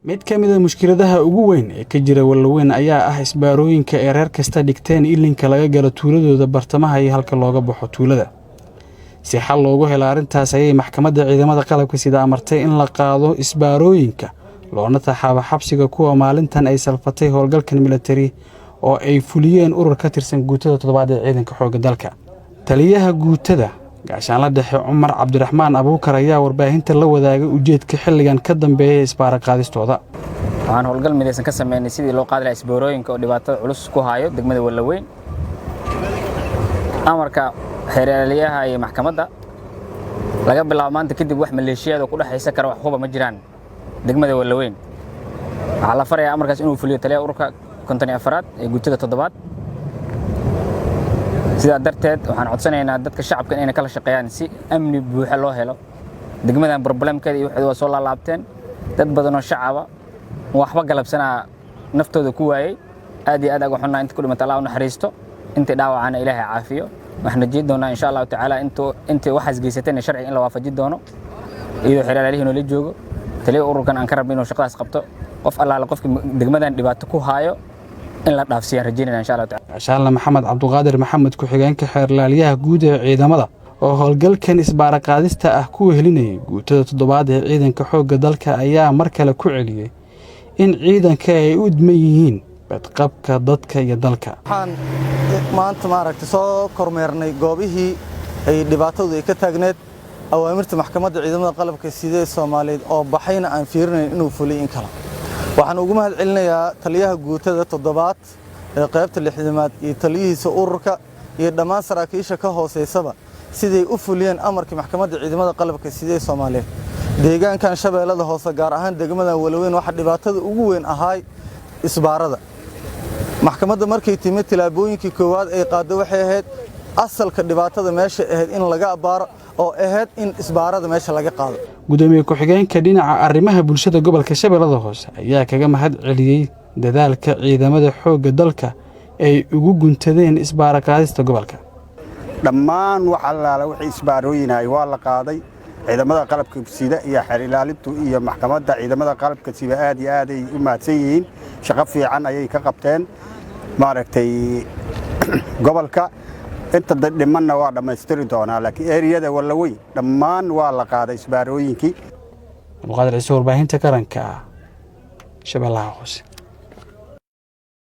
mid ka mid ah mushkiladaha ugu weyn ee ka jira Wallaweyn ayaa ah isbaarooyinka ee reer kasta dhigteen ilinka laga galo tuuladooda bartamaha iyo halka looga baxo tuulada. Si xal loogu helo arrintaas ayay maxkamadda ciidamada qalabka sida amartay in la qaado isbaarooyinka loona taxaabo xabsiga kuwa maalintan ay salfatay howlgalkan military oo ay fuliyeen urur ka tirsan guutada 7 ee ciidanka xoogga dalka. Taliyaha guutada gaashaanla dhexe Cumar Cabdiraxmaan Abuukar ayaa warbaahinta la wadaagay ujeedka xilligan ka dambeeyay isbaara qaadistooda. waxaan howlgal midaysan ka sameynay sidii loo qaadi lahaa isbaarooyinka oo dhibaatada culus ku hayo degmada Wallaweyn. amarka xeeraliyaha iyo maxkamadda laga bilaabo maanta kadib wax maleeshiyada ku dhaxaysa kara wax huba ma jiraan degmada Wallaweyn. waxa la farayaa amarkaas inuu fuliyo taliyaha ururka 54 ee guutada 7. sidaa darteed waxaan codsanaynaa dadka shacabka inay kala shaqeeyaan si amni buuxa loo helo degmadan problemkeeda iyo wixii soo laalaabteen dad badan oo shacaba waxba galabsana naftooda ku waayay aad iyo aad uga xunaa inta ku dhimata Allah u naxariisto inta dhaawacana Ilaahay caafiyo waxna jeed doonaa insha Allah taala inta waxas geysatay sharci in la waafaji doono iyo xiraalihii la joogo taliyaha ururkan aan ka rabno inuu shaqadaas qabto qof Allah qofka degmadan dhibaato ku hayo in la dhaafsiyo rajaynayna insha Allah taala. Gaashaanle Maxamed Cabduqaadir Maxamed ku xigeenka xeerlaaliyaha guud ee ciidamada oo howlgalkan isbaara qaadista ah ku helinayay guutada 7 ee ciidanka xoogga dalka ayaa mar kale ku celiyay in ciidanka ay u dhman yihiin badqabka dadka iyo dalka. waxaan maanta maaragtay soo kormeernay goobihii ay dhibaatadu ka taagneed awaamirta maxkamadda ciidamada qalabka sida Soomaaliyeed oo baxayna aan fiirinayn inuu fuliyo in kala. waxaan ugu mahad celinayaa taliyaha guutada 7 ee qaybta 6aad iyo taliyihiisa ururka iyo dhammaan saraakiisha ka hooseysaba siday u fuliyeen amarkii maxkamadda ciidamada qalabka sida Soomaaliyeed. deegaankan Shabeellada Hoose gaar ahaan degmada Wallaweyn waxa dhibaatada ugu weyn ahay isbaarada. maxkamadda markay timid tilaabooyinkii koowaad ay qaado waxay ahayd asalka dhibaatada meesha ahayd in laga abaaro oo ahayd in isbaarada meesha laga qaado. gudoomiye ku xigeenka dhinaca arrimaha bulshada gobolka Shabeellada Hoose ayaa kaga mahad celiyay dadaalka ciidamada xoogga dalka ay ugu guntadeen isbaara qaadista gobolka. dhammaan waxa la wixii isbaarooyinay waa la qaaday ciidamada qalabka sida iyo xeer ilaalintu iyo maxkamadda ciidamada qalabka sida aad iyo aad ay u maadsan yihiin shaqo fiican ayay ka qabteen maaragtay gobolka inta dhimanna waa dhamaystiri doonaa laakiin eriyada Wallaweyn dhammaan waa la qaaday isbaarooyinkii. Muqaadir Ciise warbaahinta qaranka Shabeellaha Hoose.